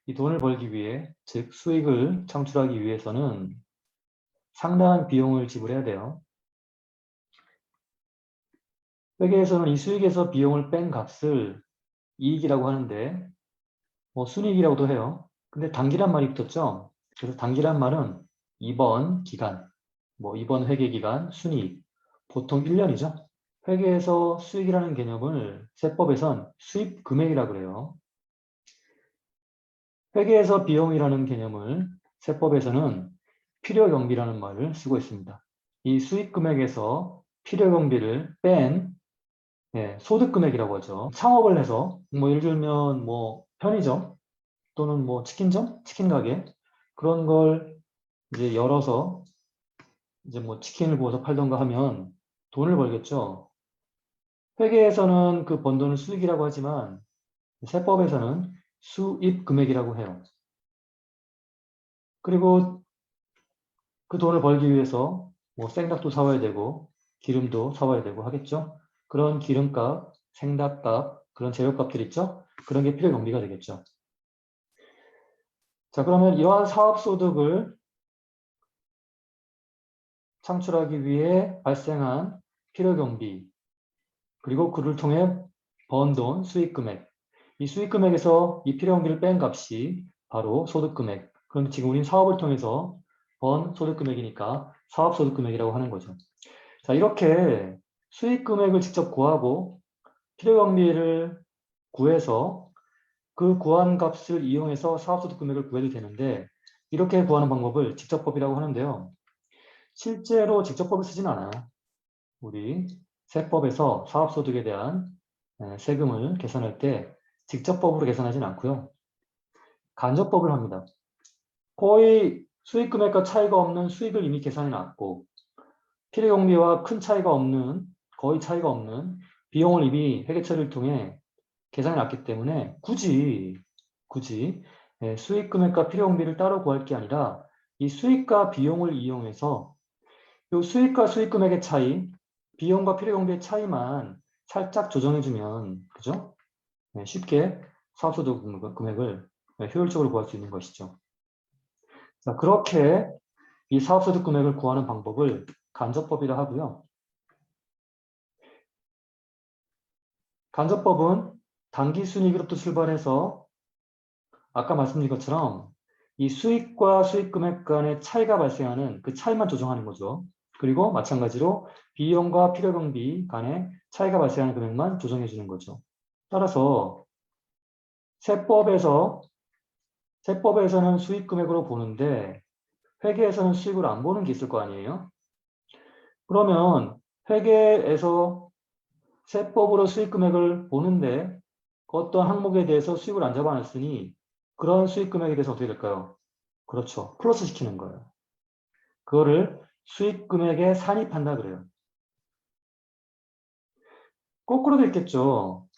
이 돈을 벌기 위해, 즉 수익을 창출하기 위해서는 상당한 비용을 지불해야 돼요. 회계에서는 이 수익에서 비용을 뺀 값을 이익이라고 하는데 순이익이라고도 해요. 근데 단기란 말이 붙었죠. 그래서 단기란 말은 이번 기간, 이번 회계 기간 순이익, 보통 1년이죠. 회계에서 수익이라는 개념을 세법에선 수입 금액이라고 그래요. 회계에서 비용이라는 개념을 세법에서는 필요경비라는 말을 쓰고 있습니다. 이 수익 금액에서 필요경비를 뺀 소득금액이라고 하죠. 창업을 해서 예를 들면 편의점 또는 치킨점, 치킨 가게 그런 걸 이제 열어서 이제 치킨을 구워서 팔던가 하면 돈을 벌겠죠. 회계에서는 그 번 돈을 수익이라고 하지만 세법에서는 수입 금액이라고 해요. 그리고 그 돈을 벌기 위해서 생닭도 사와야 되고 기름도 사와야 되고 하겠죠. 그런 기름값, 생닭값, 그런 재료값들 있죠. 그런 게 필요 경비가 되겠죠. 자, 그러면 이러한 사업소득을 창출하기 위해 발생한 필요경비, 그리고 그를 통해 번 돈, 수익금액. 이 수익금액에서 이 필요경비를 뺀 값이 바로 소득금액. 그런데 지금 우리는 사업을 통해서 번 소득금액이니까 사업소득금액이라고 하는 거죠. 자, 이렇게 수익금액을 직접 구하고 필요경비를 구해서 그 구한 값을 이용해서 사업소득금액을 구해도 되는데 이렇게 구하는 방법을 직접법이라고 하는데요. 실제로 직접법을 쓰진 않아요. 우리 세법에서 사업소득에 대한 세금을 계산할 때 직접법으로 계산하진 않고요. 간접법을 합니다. 거의 수익금액과 차이가 없는 수익을 이미 계산해 놨고 필요경비와 큰 차이가 없는, 거의 차이가 없는 비용을 이미 회계처리를 통해 계산해 놨기 때문에 굳이 수익금액과 필요경비를 따로 구할 게 아니라 이 수익과 비용을 이용해서 이 수익과 수익금액의 차이, 비용과 필요경비의 차이만 살짝 조정해주면, 그죠? 쉽게 사업소득 금액을 효율적으로 구할 수 있는 것이죠. 자, 그렇게 이 사업소득 금액을 구하는 방법을 간접법이라 하고요. 간접법은 당기순이익으로부터 출발해서 아까 말씀드린 것처럼 이 수익과 수익금액 간의 차이가 발생하는 그 차이만 조정하는 거죠. 그리고 마찬가지로 비용과 필요경비 간의 차이가 발생하는 금액만 조정해 주는 거죠. 따라서 세법에서는 수익금액으로 보는데 회계에서는 수익으로 안 보는 게 있을 거 아니에요? 그러면 회계에서 세법으로 수익금액을 보는데 어떤 항목에 대해서 수익을 안 잡아놨으니 그런 수익금액에 대해서 어떻게 될까요? 그렇죠. 플러스 시키는 거예요. 그거를 수익금액에 산입한다 그래요. 거꾸로도 있겠죠.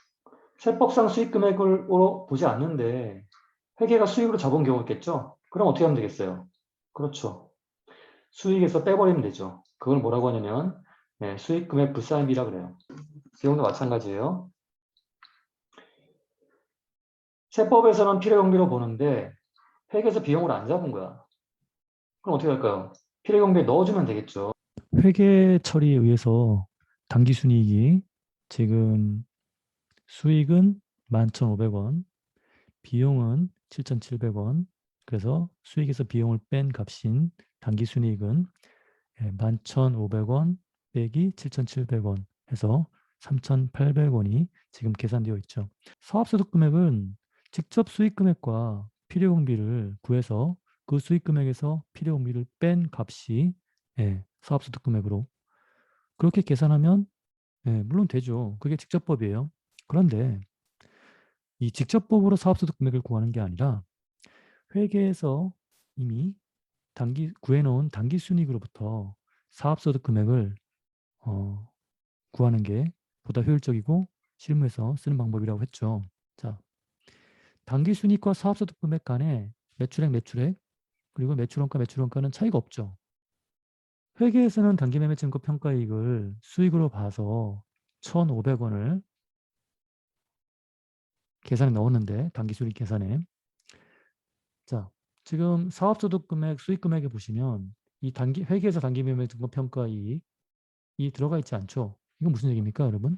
세법상 수익금액으로 보지 않는데 회계가 수익으로 잡은 경우 있겠죠. 그럼 어떻게 하면 되겠어요? 그렇죠. 수익에서 빼버리면 되죠. 그걸 뭐라고 하냐면 수익금액 불산입이라 그래요. 비용도 마찬가지예요. 세법에서는 필요경비로 보는데 회계에서 비용을 안 잡은 거야. 그럼 어떻게 할까요? 필요경비에 넣어주면 되겠죠. 회계 처리에 의해서 당기순이익이 지금 수익은 11,500원, 비용은 7,700원. 그래서 수익에서 비용을 뺀 값인 당기순이익은 11,500원 빼기 7,700원 해서 3,800원이 지금 계산되어 있죠. 사업소득 금액은 직접 수익 금액과 필요경비를 구해서 그 수익 금액에서 필요경비를 뺀 값이 사업소득 금액으로 그렇게 계산하면 물론 되죠. 그게 직접법이에요. 그런데 이 직접법으로 사업소득 금액을 구하는 게 아니라 회계에서 이미 구해놓은 당기순이익으로부터 사업소득 금액을 구하는 게 보다 효율적이고 실무에서 쓰는 방법이라고 했죠. 자, 당기순이익과 사업소득 금액 간에 매출액, 그리고 매출원가는 차이가 없죠. 회계에서는 단기매매증권 평가이익을 수익으로 봐서 1,500원을 계산에 넣었는데 당기순이익 계산에 자, 지금 사업소득금액, 수익금액에 보시면 이 회계에서 단기매매 증권평가 이익이 들어가 있지 않죠? 이건 무슨 얘기입니까, 여러분?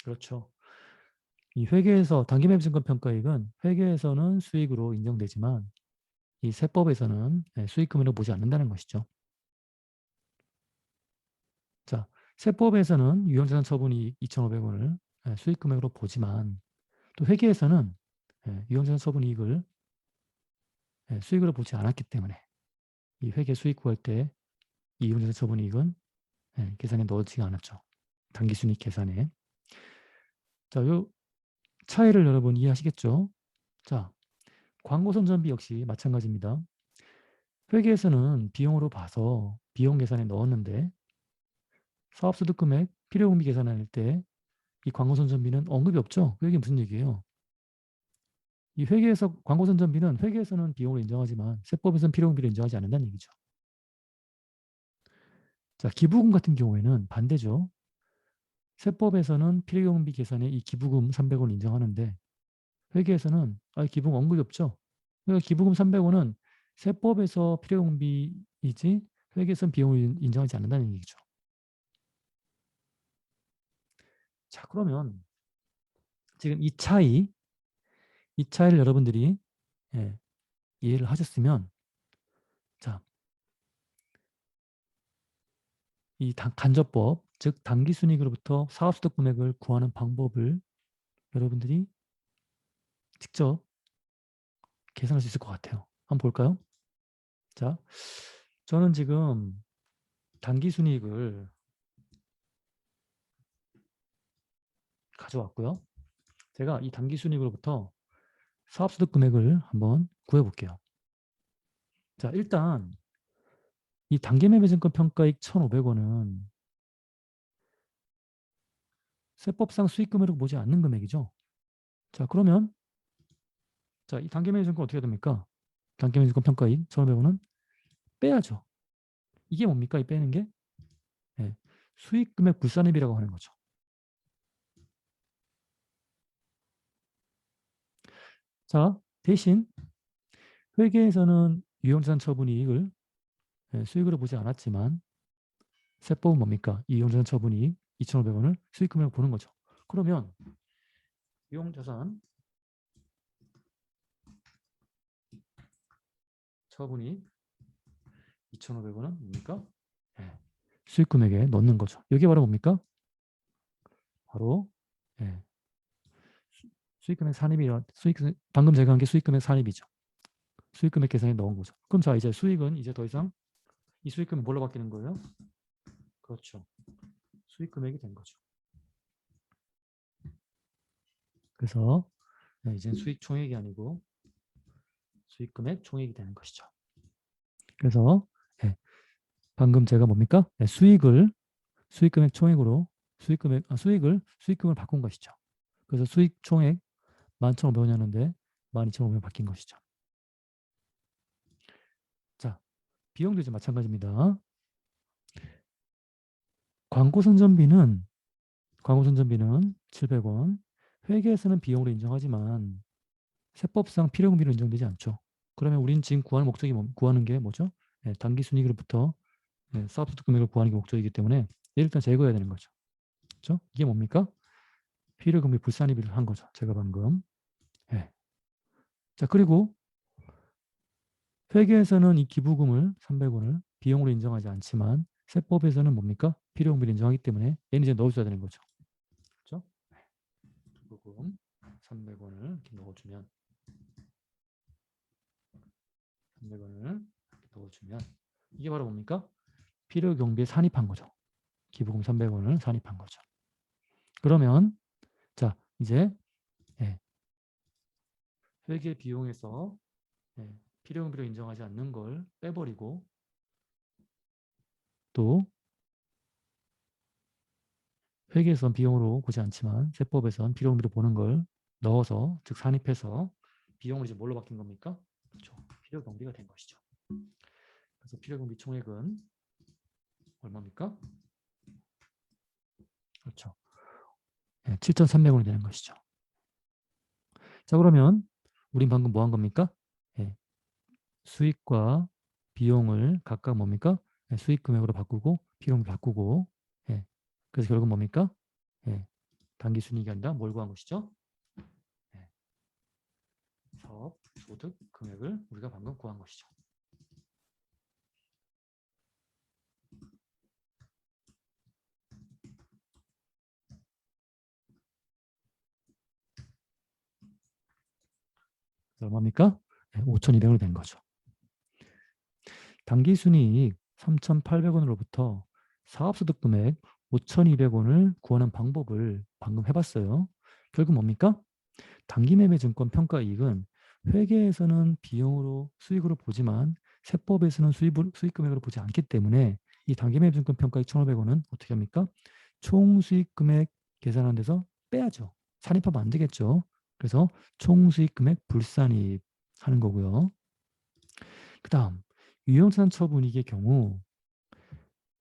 그렇죠. 이 회계에서 단기매매 증권평가이익은 회계에서는 수익으로 인정되지만 이 세법에서는 수익금으로 보지 않는다는 것이죠. 자, 세법에서는 유형자산 처분이익 2,500원을 수익금액으로 보지만 또 회계에서는 유형자산 처분이익을 수익으로 보지 않았기 때문에 이 회계 수익 구할 때 이 유형자산 처분이익은 계산에 넣어지지 않았죠. 당기순이익 계산에. 자, 요 차이를 여러분 이해하시겠죠? 자, 광고선전비 역시 마찬가지입니다. 회계에서는 비용으로 봐서 비용 계산에 넣었는데 사업소득금액 필요금비 계산할 때 이 광고선전비는 언급이 없죠. 그 얘기 무슨 얘기예요? 이 회계에서 광고선전비는 회계에서는 비용으로 인정하지만 세법에서는 필요금비로 인정하지 않는다는 얘기죠. 자, 기부금 같은 경우에는 반대죠. 세법에서는 필요금비 계산에 이 기부금 300원 인정하는데 회계에서는 기부금 언급이 없죠. 그러니까 기부금 300원은 세법에서 필요금비이지 회계에서는 비용을 인정하지 않는다는 얘기죠. 자, 그러면 지금 이 차이를 여러분들이 이해를 하셨으면 자, 이 간접법, 즉 당기순이익으로부터 사업소득 금액을 구하는 방법을 여러분들이 직접 계산할 수 있을 것 같아요. 한번 볼까요? 자, 저는 지금 당기순이익을 가져왔고요. 제가 이 당기순이익으로부터 사업소득 금액을 한번 구해볼게요. 자, 일단 이 단기매매증권 평가익 1,500원은 세법상 수익금액으로 보지 않는 금액이죠. 자, 그러면 자, 이 단기매매증권 어떻게 됩니까? 단기매매증권 평가익 1,500원은 빼야죠. 이게 뭡니까? 이 빼는 게 수익금액 불산입이라고 하는 거죠. 자, 대신 회계에서는 유형자산 처분이익을 수익으로 보지 않았지만 세법은 뭡니까? 이 유형자산 처분이익 2,500원을 수익금액으로 보는 거죠. 그러면 유형자산 처분이익 2,500원은 뭡니까? 수익금액에 넣는 거죠. 이게 바로 뭡니까? 바로 수익금액 산입이라 방금 제가 한 게 수익금액 산입이죠. 수익금액 계산에 넣은 거죠. 그럼 자, 이제 수익은 이제 더 이상 이 수익금이 뭘로 바뀌는 거예요? 그렇죠. 수익금액이 된 거죠. 그래서 이제 수익 총액이 아니고 수익금액 총액이 되는 것이죠. 그래서 방금 제가 뭡니까? 수익금액 총액으로 수익을 수익금을 바꾼 것이죠. 그래서 수익 총액 11,500원이었는데 12,500원 바뀐 것이죠. 자, 비용도 이제 마찬가지입니다. 광고선전비는 700원. 회계에서는 비용으로 인정하지만 세법상 필요금비로 인정되지 않죠. 그러면 우리는 지금 구하는 게 뭐죠? 단기순이익으로부터 사업소득 금액을 구하는 게 목적이기 때문에 얘를 일단 제거해야 되는 거죠. 그렇죠? 이게 뭡니까? 필요금비 불산입을 한 거죠. 제가 방금. 자, 그리고 회계에서는 이 기부금을 300원을 비용으로 인정하지 않지만 세법에서는 뭡니까? 필요금비를 인정하기 때문에 얘는 이제 넣어줘야 되는 거죠. 그렇죠? 기부금 300원을 이렇게 넣어주면 300원을 넣어주면 이게 바로 뭡니까? 필요경비에 산입한 거죠. 기부금 300원을 산입한 거죠. 그러면 자, 이제 회계 비용에서 필요경비로 인정하지 않는 걸 빼버리고 또 회계에선 비용으로 보지 않지만 세법에선 필요경비로 보는 걸 넣어서 즉 산입해서 비용을 이제 뭘로 바뀐 겁니까? 그렇죠. 필요경비가 된 것이죠. 그래서 필요경비 총액은 얼마입니까? 그렇죠. 7,300원이 되는 것이죠. 자, 그러면 우린 방금 뭐 한 겁니까? 예, 수익과 비용을 각각 뭡니까? 예, 수익 금액으로 바꾸고 필요금 바꾸고 예, 그래서 결국 뭡니까? 예, 단기 순이익이 아니라 뭘 구한 것이죠? 예, 사업 소득 금액을 우리가 방금 구한 것이죠. 얼마입니까? 5,200원이 된 거죠. 당기순이익 3,800원으로부터 사업소득 금액 5,200원을 구하는 방법을 방금 해봤어요. 결국 뭡니까? 단기매매증권 평가이익은 회계에서는 비용으로 수익으로 보지만 세법에서는 수익 금액으로 보지 않기 때문에 이 단기매매증권 평가이익 1,500원은 어떻게 합니까? 총수익 금액 계산하는 데서 빼야죠. 산입하면 안 되겠죠. 그래서 총수익 금액 불산입 하는 거고요. 그 다음 유형자산 처분이익의 경우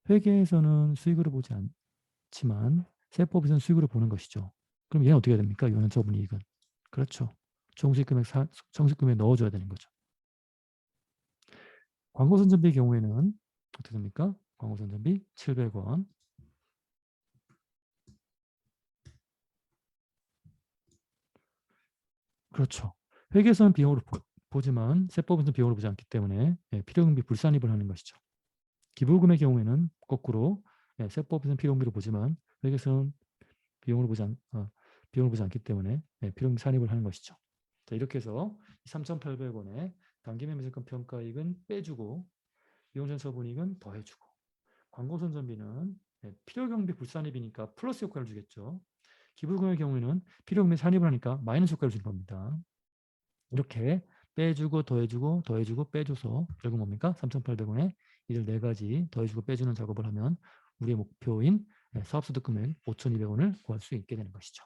회계에서는 수익으로 보지 않지만 세법에서는 수익으로 보는 것이죠. 그럼 얘는 어떻게 됩니까? 유형자산 처분이익은. 그렇죠. 총수익 금액 넣어줘야 되는 거죠. 광고 선전비의 경우에는 어떻게 됩니까? 광고 선전비 700원. 그렇죠. 회계에서는 비용으로 보지만 세법에서는 비용으로 보지 않기 때문에 필요금비 불산입을 하는 것이죠. 기부금의 경우에는 거꾸로 세법에서는 필요금비로 보지만 회계에서는 비용으로 보지 않기 때문에 필요금비 산입을 하는 것이죠. 자, 이렇게 해서 3,800원의 단기매매증권 평가이익은 빼주고 이용전 처분이익은 더해주고 광고선전비는 필요경비 불산입이니까 플러스 효과를 주겠죠. 기부금의 경우에는 필요경비 산입을 하니까 마이너스 효과를 주는 겁니다. 이렇게 빼주고 더해주고 더해주고 빼줘서 결국 뭡니까? 3,800원에 이들 네 가지 더해주고 빼주는 작업을 하면 우리의 목표인 사업소득 금액 5,200원을 구할 수 있게 되는 것이죠.